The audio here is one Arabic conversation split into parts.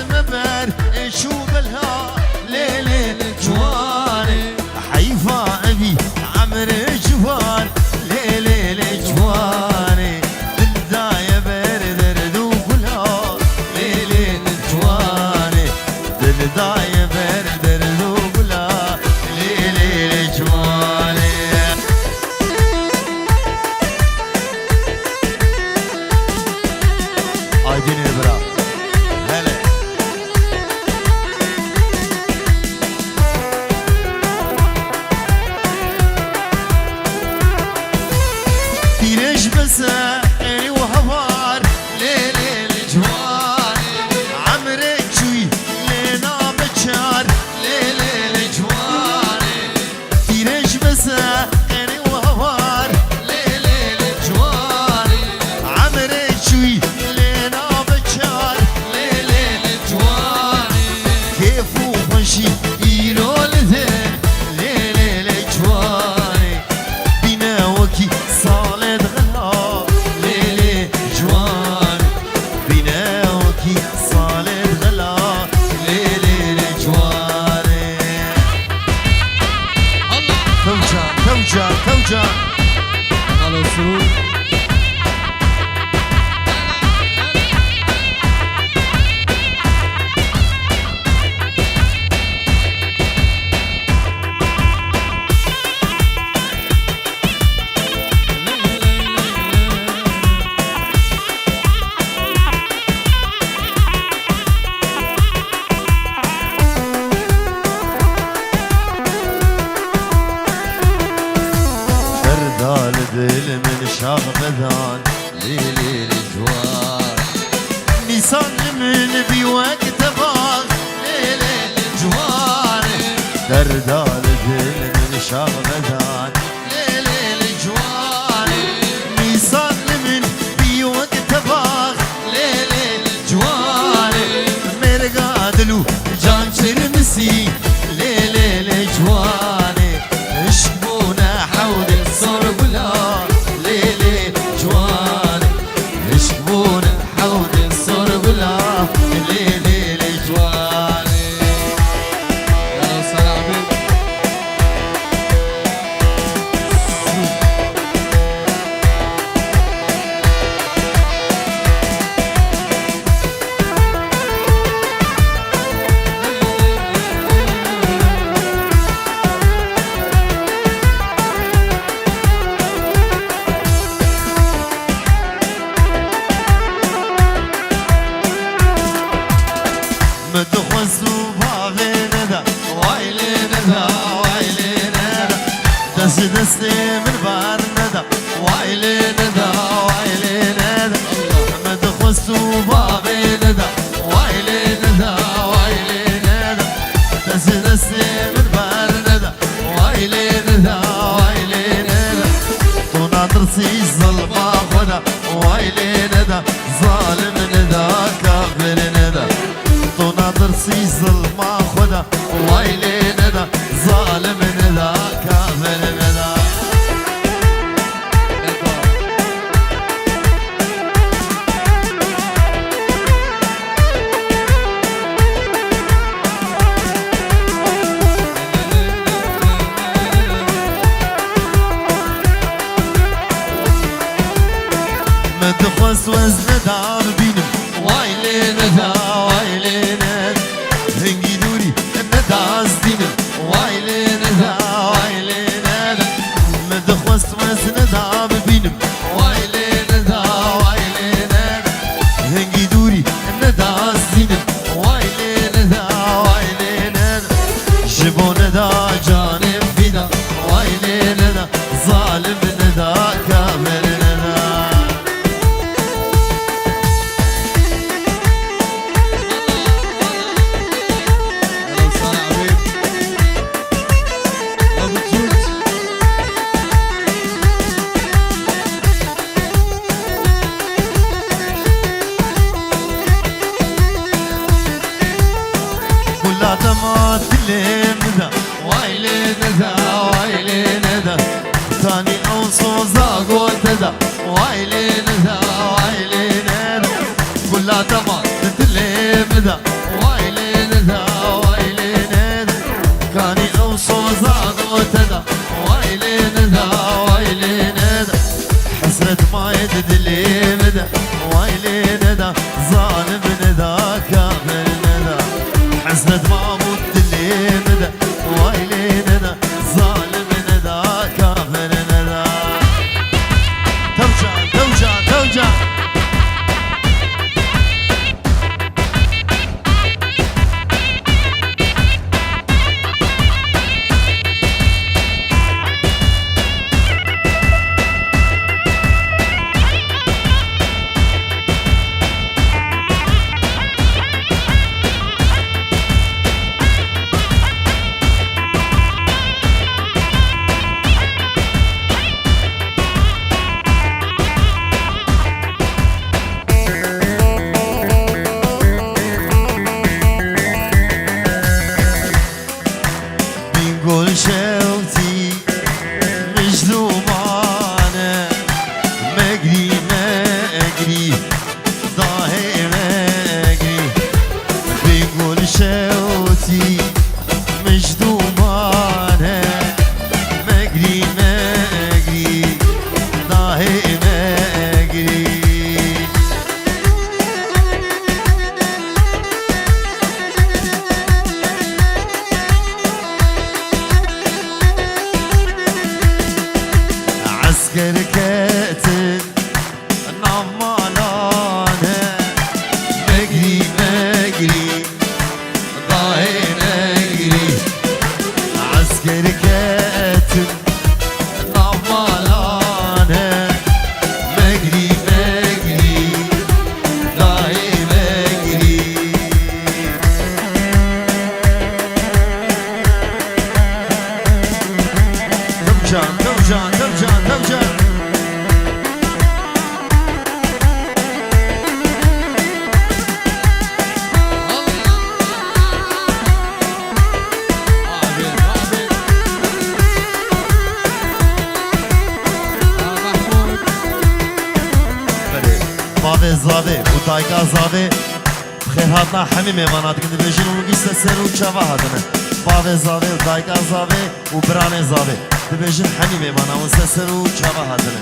مبر شو بالها ليل جواني حيفا أبي عمر جوان ليل جواني دلدايا بردر دوبلها ليل جواني دلدايا بردر دوبلها ليل جواني عايدين البراء هلا تيرش بسائري وهوار ليل جواني عمرك شوي لينا بشار ليل جواني تيرش بسائري وهوار ليل جواني عمرك شوي لينا بشار ليل جواني كيفو مشي يرول ذن ليل جواني بنا وكي صالد غلا ليل جواني بنا وكي صالد غلا ليل جواني توجع على السرور فردال دل من شغبدان ليل جوان نيسان من بوقت باغ ليل جوان فردال دل من شغبدان ليل جوان نيسان من بوقت باغ ليل جوان مرقادلو جان شرمسي ليل جوان اشبونا حول الصرب لا ليل جوان اشبونا حول الصرب لا ليل جوان يا سلام مدخسو باغين دا وايلين دا وايلين دا دس دستي من بار دا وايلين دا وايلين دا مدخسو باغين دا وايلين دا وايلين دا دس دستي من بار دا وايلين دا وايلين دا تناظر سي ظلما خدا وايلين دا ظالم دا كافر دا تناظر سي ظلما خدا وايلين دا ظالم دا كافر دا مدخس وزن دار بينم وايلين دا وايلين هنجي دوري نداز دينم وايلين دا وايلين مدخس وزن دار بينم وايلين دا وايلين هنجي دوري نداز دينم وايلين دا وايلين جبون دا جانب بينا وايلين دا ظالم دا كامل دا يا سلام يا بتشوت كلها دمات تلم دا وايلين دا وايلين دا ثاني اوصوزا قلت دا وايلين دا وايلين دا كلها دمات تلم دا زاده و تایکا زاده بخیر هاتنا همی میوانات که دبیجین و گیست سر و چوا هاتنه باوه زاده و تایکا زاده و برانه زاده دبیجین همی میوانا و سر و چوا هاتنه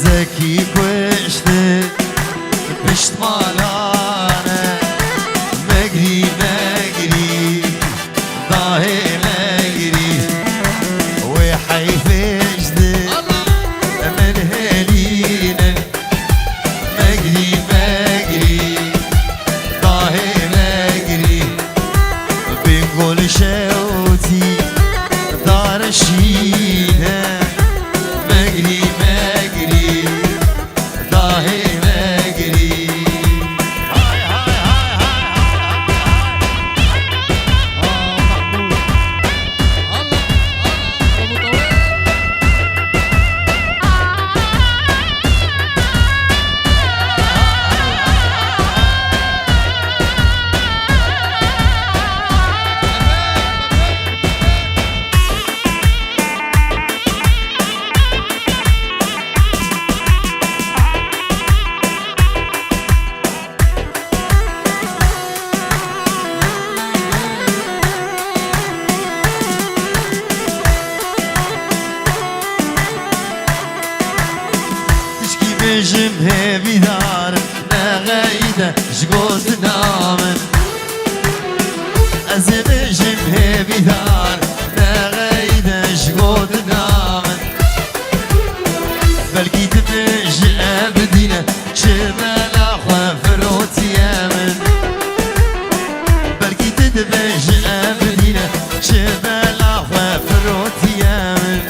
زکی کشته پشتمالانه مگری مگری داهی مگری و حیفش ده من هلینه مگری مگری داهی مگری بگل شوتی دارشینه مگری مگری داهی مگری های های های بجم هبی دار نغیده جگوت نامن از بجم هبی دار نغیده جگوت نامن بلکی تبج ابدینه چه بلا خفروتی من بلکی تبج ابدینه چه بلا خفروتی من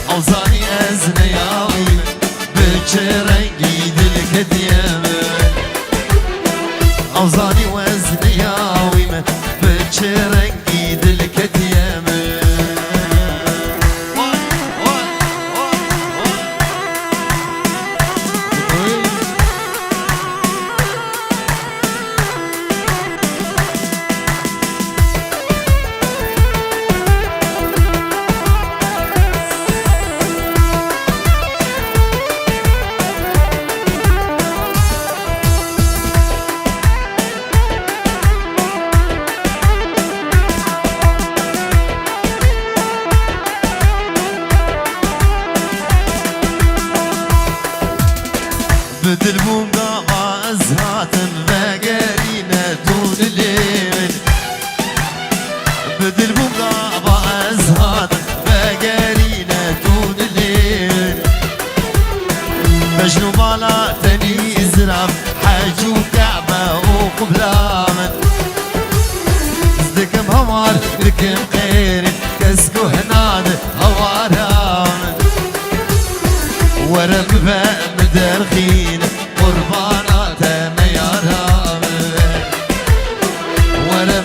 اوزانی از نیاوی چه رنگی دل کدیمه اوزانی وزن یاویمه به چه رنگی دل کدیمه بدل بونگا از هاتن و گرینه دون لیمن بدل بونگا از هاتن و گرینه دون لیمن مجنو بالا تنی زراب حج و کعبه و قبلامن زدكم هوار دكم خير كسكو هناد هوارامن ورم مدرخين قربانات ميارام ورم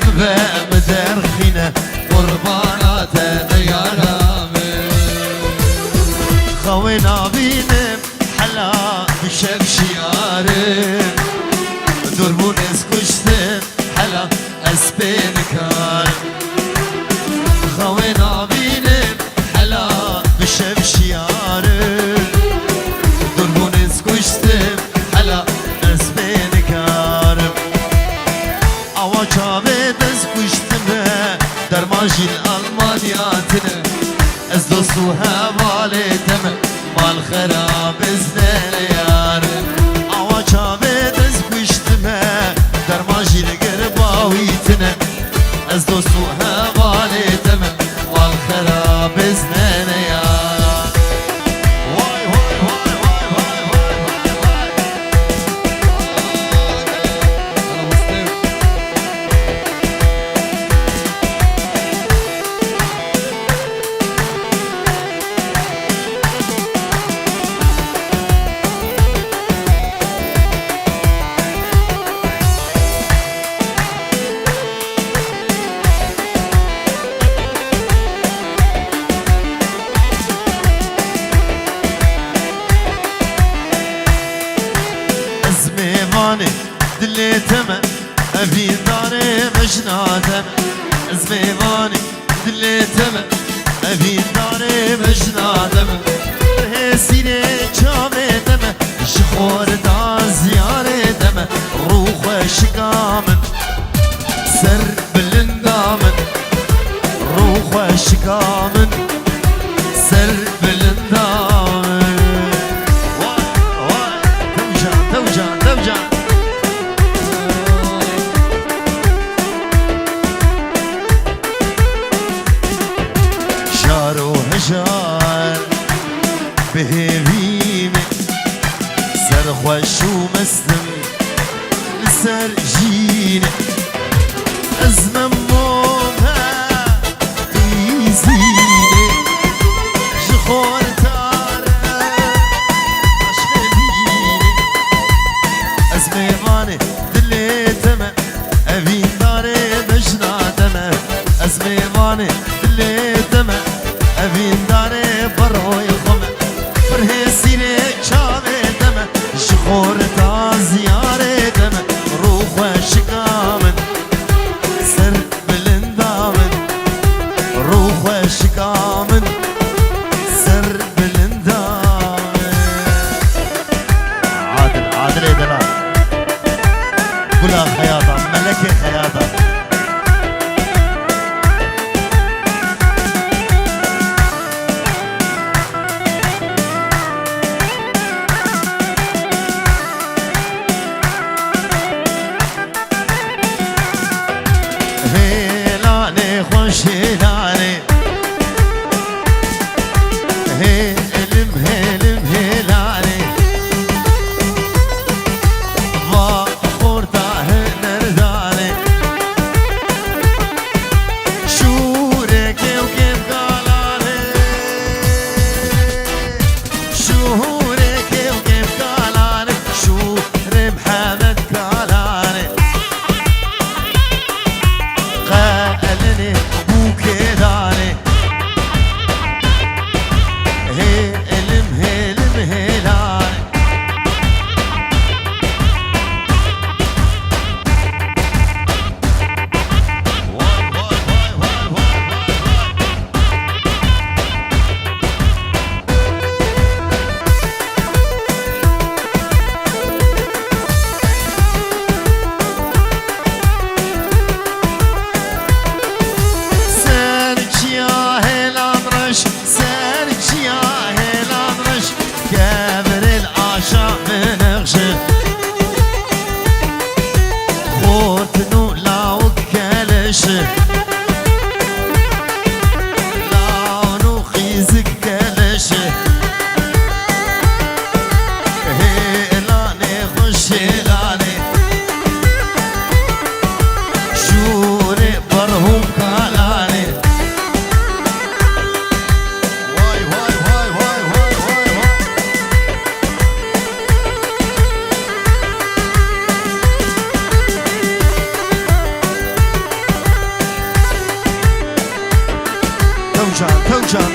مدرخين قربانات ميارام خوينا بينم حلا بشب شيارم دربون اسكشتم حلا اسبين كارم خوينا بينم حلا بشب شيارم کشتم حالا از بین کارم آوا چاوه دست کشتم در ماجین آلمانیاتنه از دوستو حوالتم مال خراب از نیارم آوا چاوه دست کشتم در ماجین گرباویتنه از دوستو حوالتم مال خراب از نیارم دليتم أبي داري مجناتم زميواني دليتم أبي داري مجناتم سینه چاوه دمه جخور دا زیاره دمه روح شکامن سر بلندامن روح شکامن سر بلندامن وای توجان شار و هجار بهویمه سر خوش و مسلم لسر جینه ازمم مومه ایزینه جخور تاره عشق دینه از میوانه دلیتمه اوین داره بجنادمه از میوانه دلیتمه اوین داره بروی خمه بره سینه چاوه دمه جخور تا زیاره دمه روح شکامن سر بلندامن روح شکامن سر بلندامن عادل دلال قولها خياطة ملكة خياطة هيلاني خوش هيلاني هيلم هيلاني واخور تاه نرداني شورك وكيف قالاني شورك وكيف قالاني شور محمد قالاني قالني بوكيداني هيلم هيلاني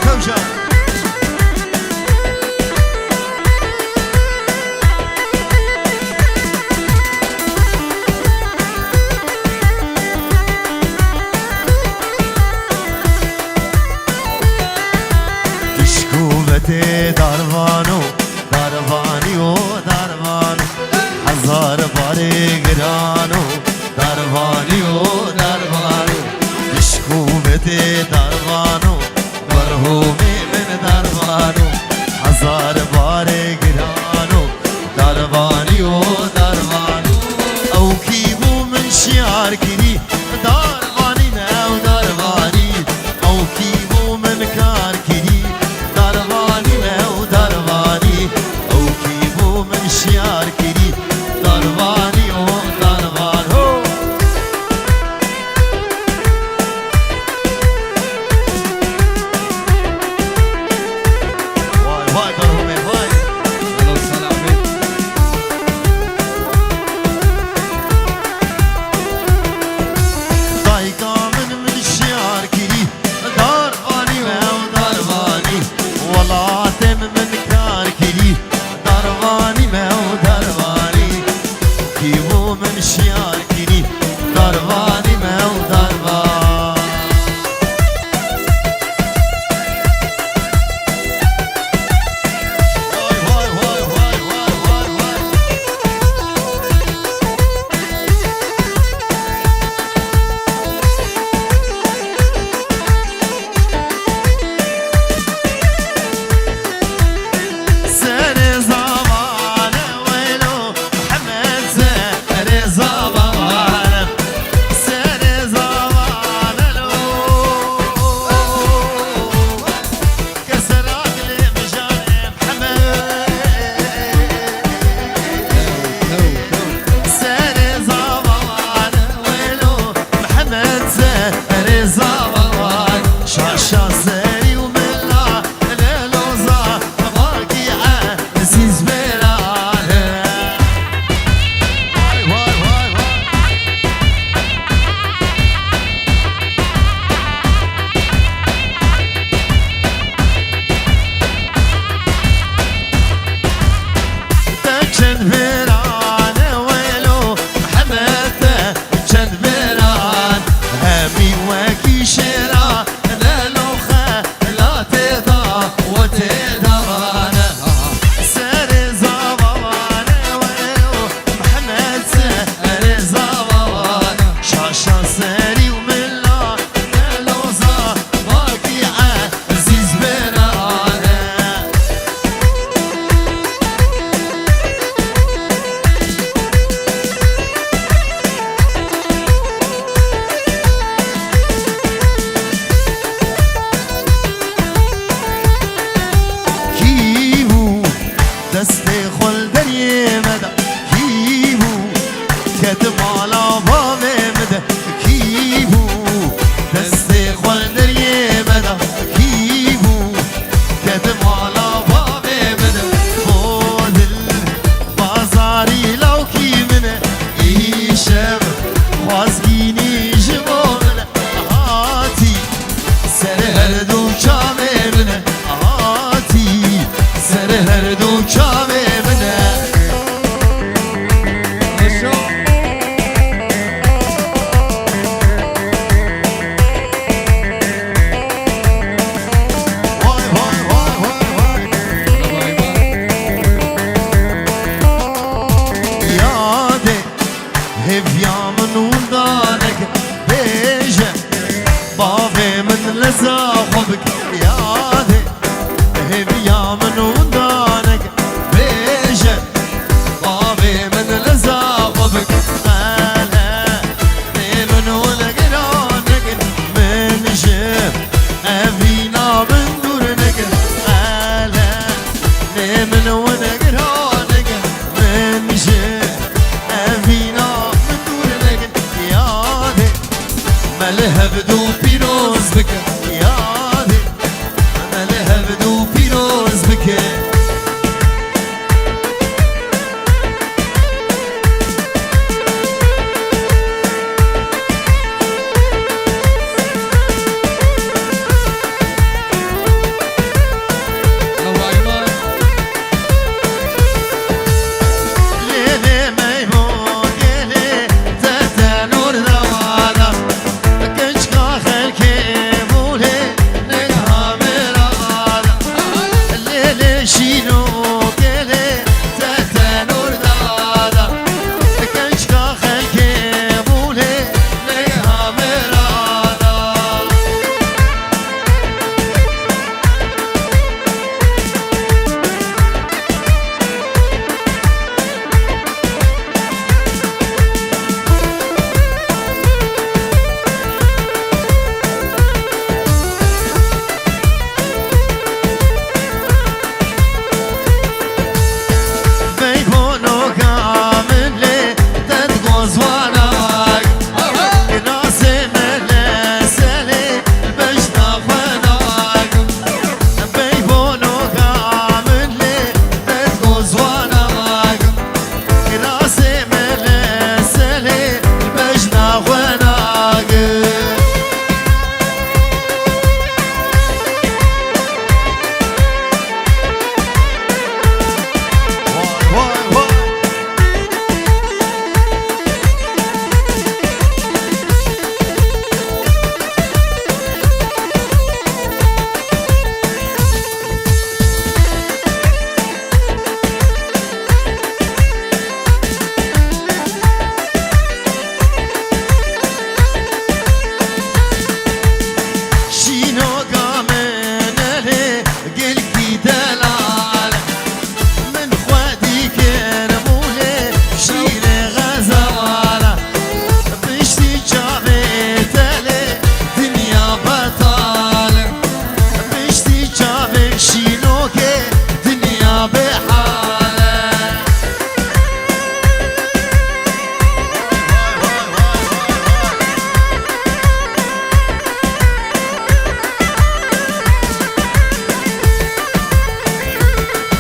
توجان دشکوبته داروانو هزار باره گرانو داروانو دشکوبته داروانو مرهومی من داروانو هزار باره گرانو داروانو او کیبو من شیار کری داروانی نو داروانی او کیبو من کار کری داروانی نو داروانی او کیبو من شیار کری داروانی او داروانو وای برهومی وای أهلا وسهلا عبيد دایکا من شیار کری داروانی و داروانی ولاتم من کار کری داروانی و داروانی کیو من شیار کری داروانی و داروانی مالا باوی مده کی بو دست خوال دریه مده کی بو مالا باوی مده بودل بازاری لو کی منه ایشم خوازگینی جوا منه هاتی سر هر دو چاوه منه هاتی سر هر دو چاوه منه هبدو پیروز بکن یادی من هبدو پیروز بکن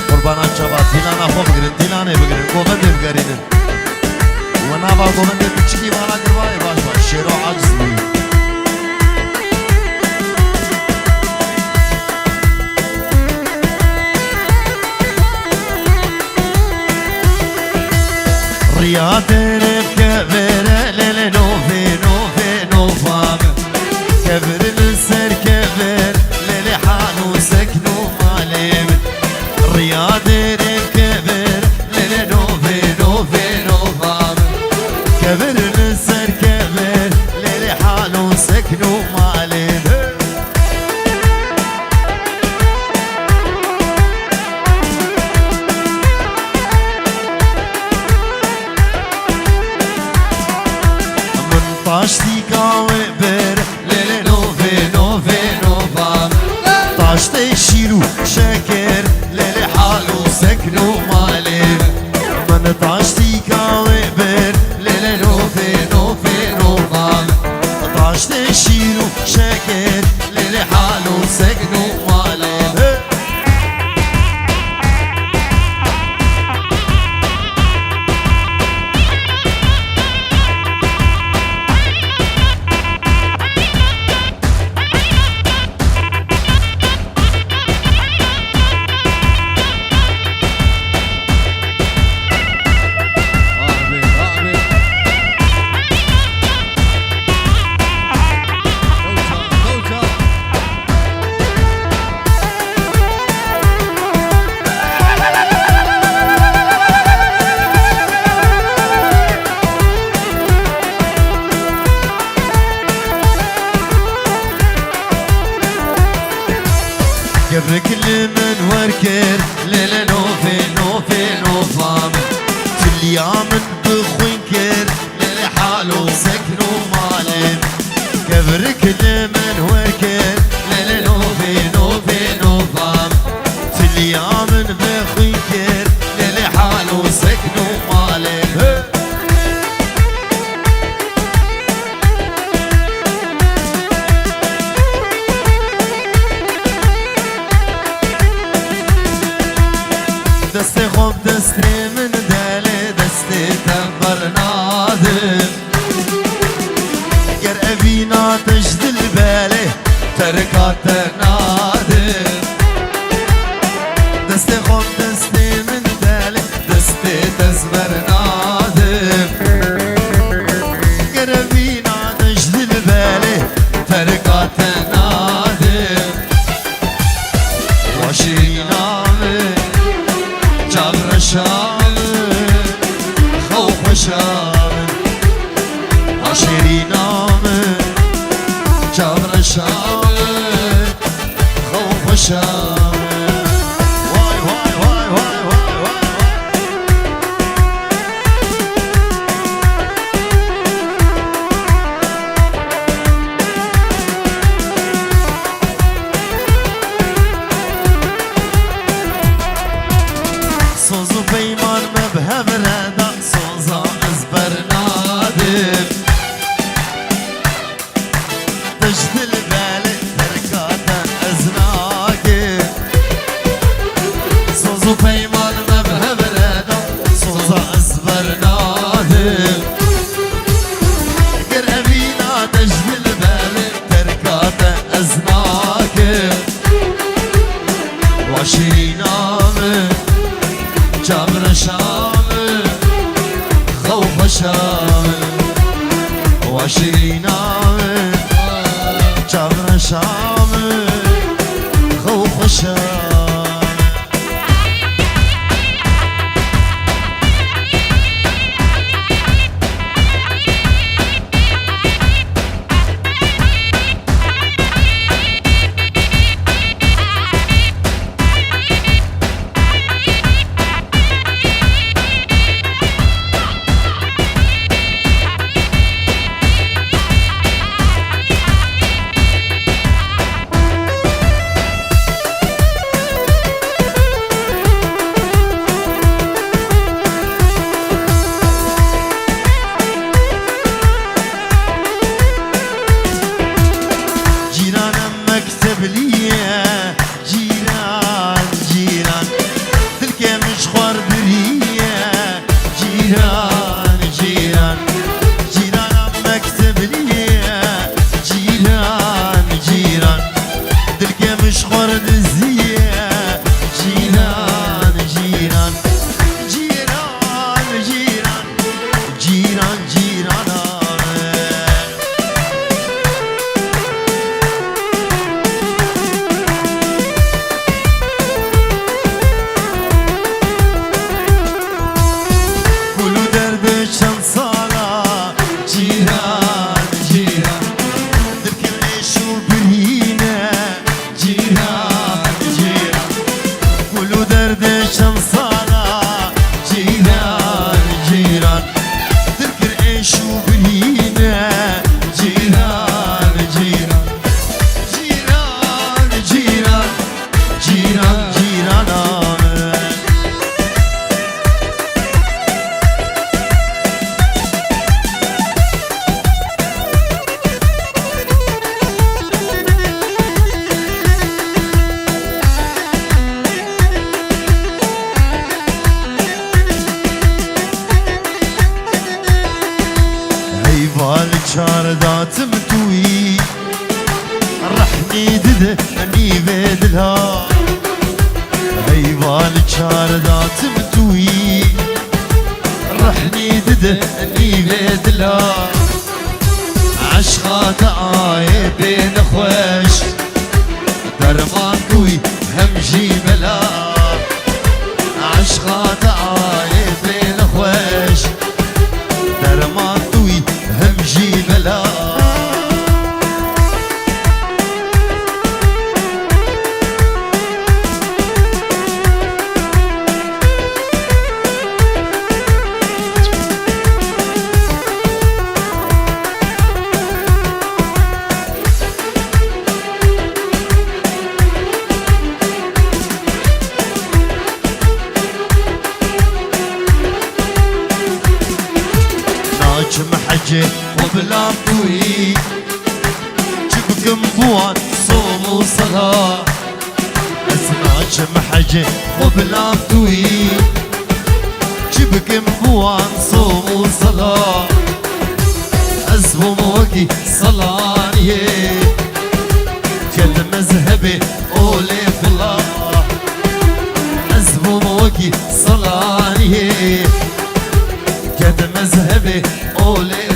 قربانان شباب دیلانا خو بگیرین دیلانه بگیرین گوبنده بگیرین و نابا گوبنده بچکی والا گروای باش باش شیرو عجز بوی رياضة كبر ليل نوفي نوفي نوفام كبر السر كبر ليل حانو سكنو ماليم رياضة كبر ليل نوفي نوفي نوفام كبر السر كبر ليل حانو سكنو ماليم طاشتي قاوي بر ليلي نوفي نوفي نوفام طاشتي شيلو شاكر ليلي حالو سكنو مالي من طاشتي قاوي بر ليلي بخوين كر للي حالو سكنو مالين كبرك لمن وكر للي نوفي نوفي نوفام تليامن بخوين كر للي حالو سكنو مالين دستي خوب دستي من دالي دستي تنبر نادم گر ابينا تجدل بالي تركات نادم دستي خوب دستي من دالي دستي تزبر نادم گر ابينا تجدل بالي تركات نادم وشينا جبر شامل خوف شامل عشيري نامل جبر شامل خوف شامل واي واي واي واي واي واي سوزو بيمان مبهم ردا سوزا ازبر نادم تجدل بالي تركاتا ازناقم سوزو بيمان مبهم ردا سوزا ازبر نادم قربينا تجدل بالي تركاتا ازناقم وعشرينا من جبر شامل خوف شامل وعشرين عامل جبر شامل خوف شامل مكتب ليا جيران جيران تلقى مشخور بريا جيران جيران جيران مكتب ليا جيران جيران تلقى مشخور دزيا جيران جيران جيران جيران جيران جيران شارداتم توي رحني دده اني بدلها هيوان شارداتم توي رحني دده اني بدلها عشقات آيه بين خوش درمان توي همجي بلا عشقات آيه بين خوش درمان توي همجي بلا چم حجه و بلام توی چبکم بوان صوم و صلاة اسنا چم حجه و بلام توی چبکم بوان صوم و صلاة أزبو موكي صلانيه كد مذهبي أولي في الله أزبو موكي صلانيه كد مذهبي أولي